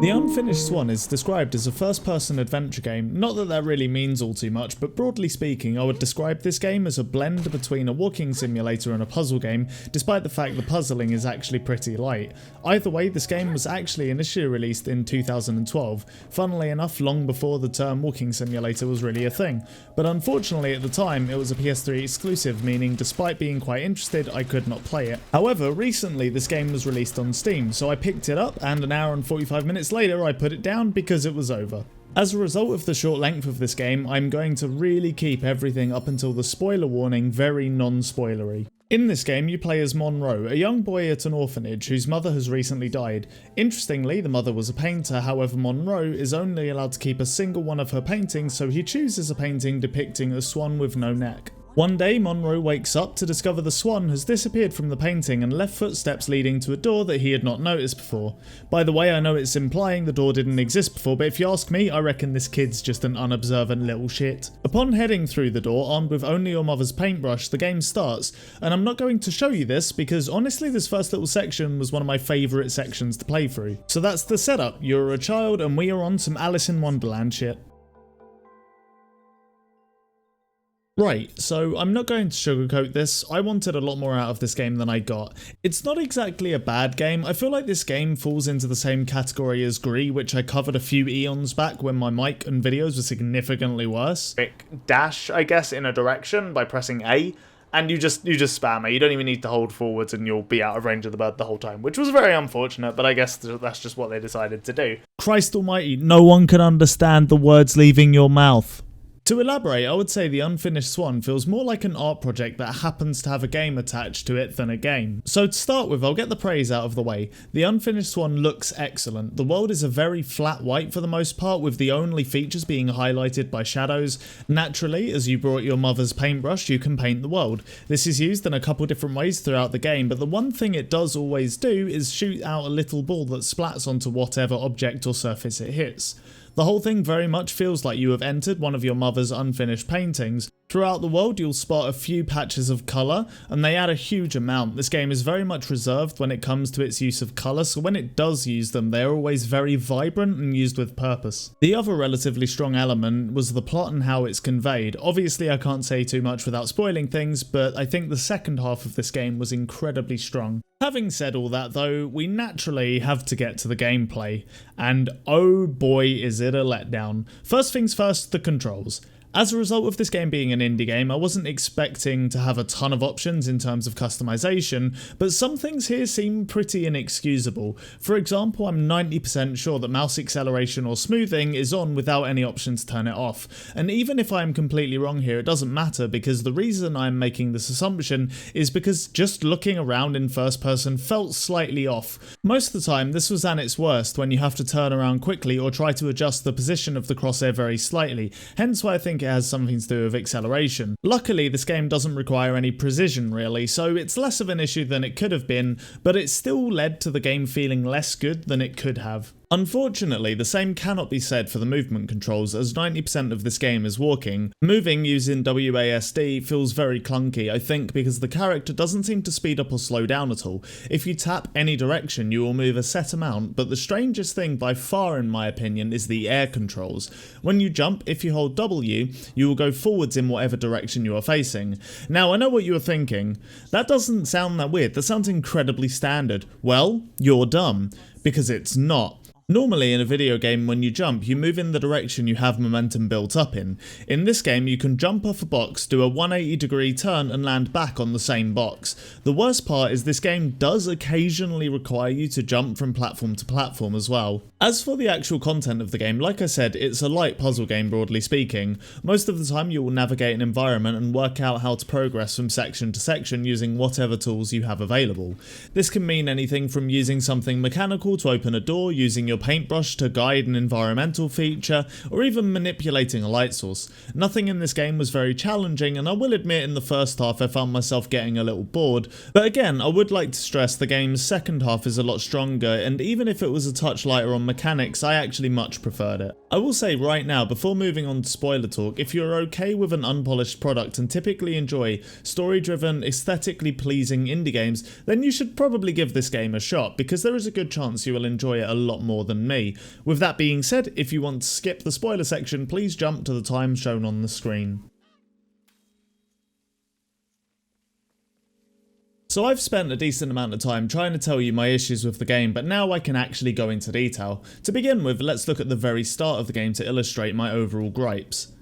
The Unfinished Swan is described as a first-person adventure game. Not that that really means all too much, but broadly speaking I would describe this game as a blend between a walking simulator and a puzzle game, despite the fact the puzzling is actually pretty light. Either way, this game was actually initially released in 2012, funnily enough long before the term walking simulator was really a thing. But unfortunately at the time it was a PS3 exclusive, meaning despite being quite interested I could not play it. However, recently this game was released on Steam, so I picked it up and an hour and 45 minutes later I put it down because it was over. As a result of the short length of this game, I'm going to really keep everything up until the spoiler warning very non-spoilery. In this game you play as Monroe, a young boy at an orphanage whose mother has recently died. Interestingly, the mother was a painter, however Monroe is only allowed to keep a single one of her paintings, so he chooses a painting depicting a swan with no neck. One day, Monroe wakes up to discover the swan has disappeared from the painting and left footsteps leading to a door that he had not noticed before. By the way, I know it's implying the door didn't exist before, but if you ask me, I reckon this kid's just an unobservant little shit. Upon heading through the door, armed with only your mother's paintbrush, the game starts, and I'm not going to show you this because honestly this first little section was one of my favourite sections to play through. So that's the setup, you're a child and we are on some Alice in Wonderland shit. Right, so I'm not going to sugarcoat this. I wanted a lot more out of this game than I got. It's not exactly a bad game. I feel like this game falls into the same category as Gree, which I covered a few eons back when my mic and videos were significantly worse. Dash, I guess, in a direction by pressing A, and you just spam it. You don't even need to hold forwards and you'll be out of range of the bird the whole time, which was very unfortunate, but I guess that's just what they decided to do. Christ almighty, no one can understand the words leaving your mouth. To elaborate, I would say The Unfinished Swan feels more like an art project that happens to have a game attached to it than a game. So to start with, I'll get the praise out of the way. The Unfinished Swan looks excellent. The world is a very flat white for the most part, with the only features being highlighted by shadows. Naturally, as you brought your mother's paintbrush, you can paint the world. This is used in a couple different ways throughout the game, but the one thing it does always do is shoot out a little ball that splats onto whatever object or surface it hits. The whole thing very much feels like you have entered one of your mother's unfinished paintings. Throughout the world you'll spot a few patches of colour, and they add a huge amount. This game is very much reserved when it comes to its use of colour, so when it does use them they are always very vibrant and used with purpose. The other relatively strong element was the plot and how it's conveyed. Obviously I can't say too much without spoiling things, but I think the second half of this game was incredibly strong. Having said all that though, we naturally have to get to the gameplay, and oh boy is it a letdown. First things first, the controls. As a result of this game being an indie game, I wasn't expecting to have a ton of options in terms of customization, but some things here seem pretty inexcusable. For example, I'm 90% sure that mouse acceleration or smoothing is on without any option to turn it off. And even if I am completely wrong here, it doesn't matter, because the reason I'm making this assumption is because just looking around in first person felt slightly off. Most of the time this was at its worst when you have to turn around quickly or try to adjust the position of the crosshair very slightly, hence why I think it has something to do with acceleration. Luckily this game doesn't require any precision really, so it's less of an issue than it could have been, but it still led to the game feeling less good than it could have. Unfortunately, the same cannot be said for the movement controls, as 90% of this game is walking. Moving using WASD feels very clunky, I think because the character doesn't seem to speed up or slow down at all. If you tap any direction you will move a set amount, but the strangest thing by far in my opinion is the air controls. When you jump, if you hold W, you will go forwards in whatever direction you are facing. Now I know what you are thinking, that doesn't sound that weird, that sounds incredibly standard. Well, you're dumb, because it's not. Normally in a video game when you jump, you move in the direction you have momentum built up in. In this game you can jump off a box, do a 180 degree turn and land back on the same box. The worst part is this game does occasionally require you to jump from platform to platform as well. As for the actual content of the game, like I said, it's a light puzzle game broadly speaking. Most of the time you will navigate an environment and work out how to progress from section to section using whatever tools you have available. This can mean anything from using something mechanical to open a door, using your paintbrush to guide an environmental feature, or even manipulating a light source. Nothing in this game was very challenging, and I will admit in the first half I found myself getting a little bored, but again I would like to stress the game's second half is a lot stronger, and even if it was a touch lighter on mechanics I actually much preferred it. I will say right now before moving on to spoiler talk, if you're okay with an unpolished product and typically enjoy story driven, aesthetically pleasing indie games, then you should probably give this game a shot, because there is a good chance you will enjoy it a lot more more than me. With that being said, if you want to skip the spoiler section, please jump to the time shown on the screen. So I've spent a decent amount of time trying to tell you my issues with the game, but now I can actually go into detail. To begin with, let's look at the very start of the game to illustrate my overall gripes.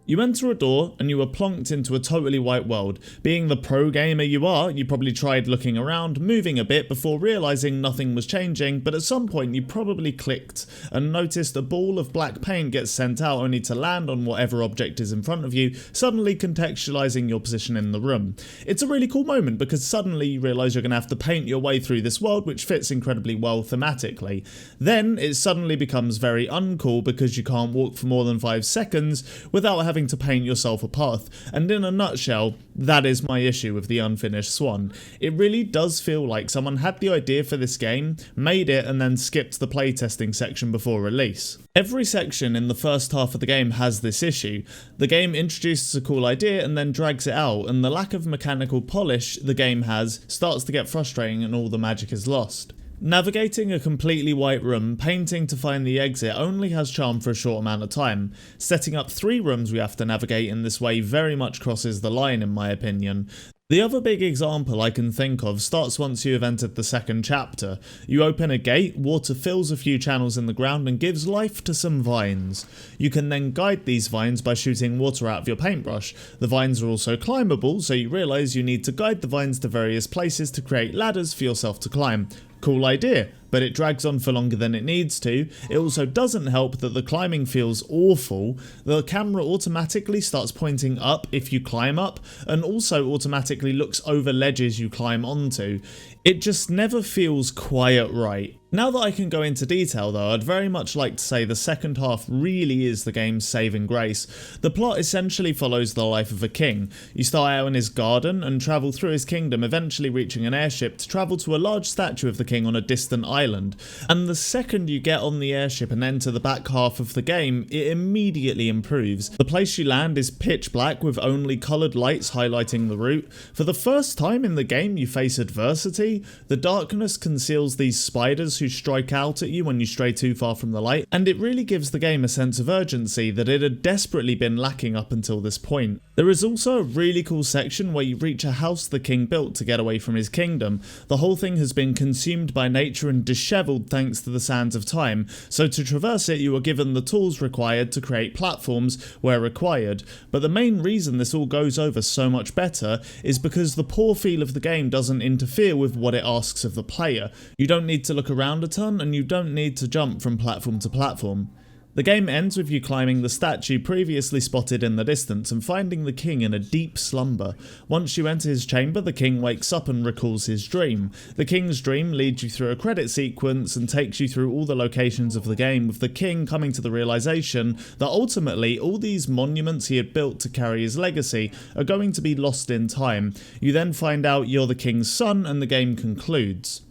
You enter a door and you are plonked into a totally white world. Being the pro gamer you are, you probably tried looking around, moving a bit before realising nothing was changing, but at some point you probably clicked and noticed a ball of black paint gets sent out only to land on whatever object is in front of you, suddenly contextualising your position in the room. It's a really cool moment because suddenly you realise you're going to have to paint your way through this world, which fits incredibly well thematically. Then it suddenly becomes very uncool because you can't walk for more than 5 seconds without having to paint yourself a path, and in a nutshell, that is my issue with the Unfinished Swan. It really does feel like someone had the idea for this game, made it, and then skipped the playtesting section before release. Every section in the first half of the game has this issue. The game introduces a cool idea and then drags it out, and the lack of mechanical polish the game has starts to get frustrating and all the magic is lost. Navigating a completely white room, painting to find the exit only has charm for a short amount of time. Setting up 3 rooms we have to navigate in this way very much crosses the line in my opinion. The other big example I can think of starts once you have entered the second chapter. You open a gate, water fills a few channels in the ground and gives life to some vines. You can then guide these vines by shooting water out of your paintbrush. The vines are also climbable, so you realise you need to guide the vines to various places to create ladders for yourself to climb. Cool idea, but it drags on for longer than it needs to. It also doesn't help that the climbing feels awful. The camera automatically starts pointing up if you climb up, and also automatically looks over ledges you climb onto. It just never feels quite right. Now that I can go into detail though, I'd very much like to say the second half really is the game's saving grace. The plot essentially follows the life of a king. You start out in his garden and travel through his kingdom, eventually reaching an airship to travel to a large statue of the king on a distant island. And the second you get on the airship and enter the back half of the game, it immediately improves. The place you land is pitch black with only coloured lights highlighting the route. For the first time in the game you face adversity. The darkness conceals these spiders who strike out at you when you stray too far from the light, and it really gives the game a sense of urgency that it had desperately been lacking up until this point. There is also a really cool section where you reach a house the king built to get away from his kingdom. The whole thing has been consumed by nature and dishevelled thanks to the sands of time, so to traverse it you are given the tools required to create platforms where required. But the main reason this all goes over so much better is because the poor feel of the game doesn't interfere with what it asks of the player. You don't need to look around a ton and you don't need to jump from platform to platform. The game ends with you climbing the statue previously spotted in the distance and finding the king in a deep slumber. Once you enter his chamber, the king wakes up and recalls his dream. The king's dream leads you through a credit sequence and takes you through all the locations of the game, with the king coming to the realisation that ultimately all these monuments he had built to carry his legacy are going to be lost in time. You then find out you're the king's son and the game concludes.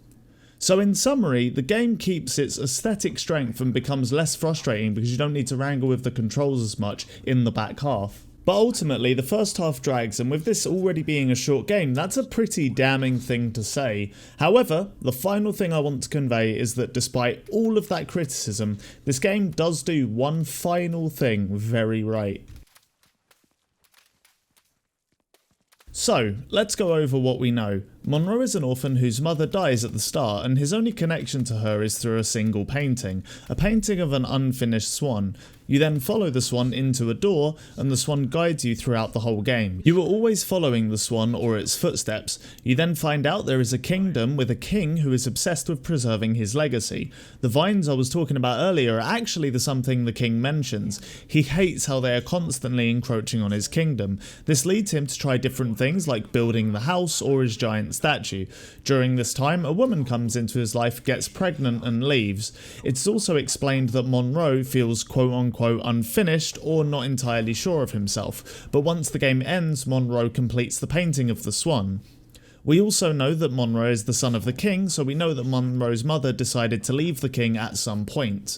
So in summary, the game keeps its aesthetic strength and becomes less frustrating because you don't need to wrangle with the controls as much in the back half. But ultimately, the first half drags, and with this already being a short game, that's a pretty damning thing to say. However, the final thing I want to convey is that despite all of that criticism, this game does do one final thing very right. So, let's go over what we know. Monroe is an orphan whose mother dies at the start, and his only connection to her is through a single painting, a painting of an unfinished swan. You then follow the swan into a door, and the swan guides you throughout the whole game. You are always following the swan or its footsteps. You then find out there is a kingdom with a king who is obsessed with preserving his legacy. The vines I was talking about earlier are actually the something the king mentions. He hates how they are constantly encroaching on his kingdom. This leads him to try different things like building the house or his giant statue. During this time, a woman comes into his life, gets pregnant and leaves. It's also explained that Monroe feels quote-unquote unfinished or not entirely sure of himself, but once the game ends, Monroe completes the painting of the swan. We also know that Monroe is the son of the king, so we know that Monroe's mother decided to leave the king at some point.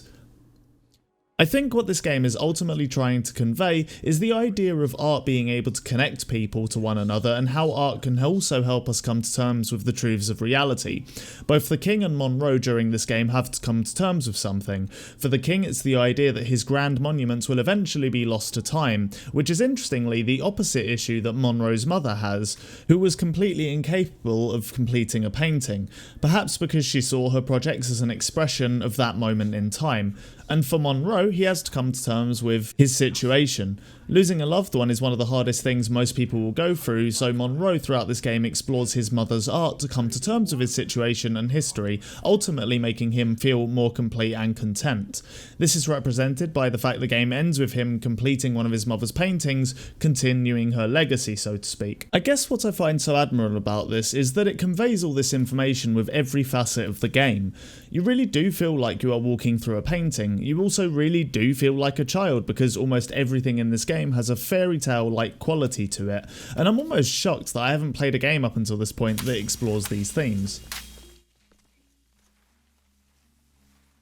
I think what this game is ultimately trying to convey is the idea of art being able to connect people to one another, and how art can also help us come to terms with the truths of reality. Both the King and Monroe during this game have to come to terms with something. For the King, it's the idea that his grand monuments will eventually be lost to time, which is interestingly the opposite issue that Monroe's mother has, who was completely incapable of completing a painting, perhaps because she saw her projects as an expression of that moment in time. And for Monroe, he has to come to terms with his situation. Losing a loved one is one of the hardest things most people will go through, so Monroe throughout this game explores his mother's art to come to terms with his situation and history, ultimately making him feel more complete and content. This is represented by the fact the game ends with him completing one of his mother's paintings, continuing her legacy, so to speak. I guess what I find so admirable about this is that it conveys all this information with every facet of the game. You really do feel like you are walking through a painting. You also really do feel like a child, because almost everything in this game has a fairy tale-like quality to it, and I'm almost shocked that I haven't played a game up until this point that explores these themes.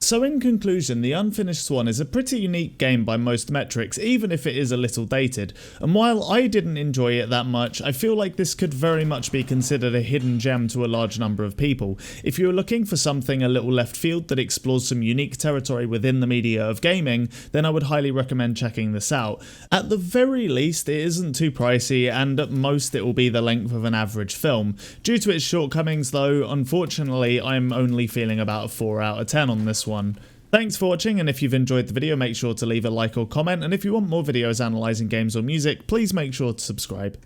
So in conclusion, the Unfinished Swan is a pretty unique game by most metrics, even if it is a little dated, and while I didn't enjoy it that much, I feel like this could very much be considered a hidden gem to a large number of people. If you're looking for something a little left field that explores some unique territory within the media of gaming, then I would highly recommend checking this out. At the very least, it isn't too pricey, and at most it will be the length of an average film. Due to its shortcomings though, unfortunately I'm only feeling about a 4 out of 10 on this one. Thanks for watching, and if you've enjoyed the video, make sure to leave a like or comment, and if you want more videos analysing games or music, please make sure to subscribe.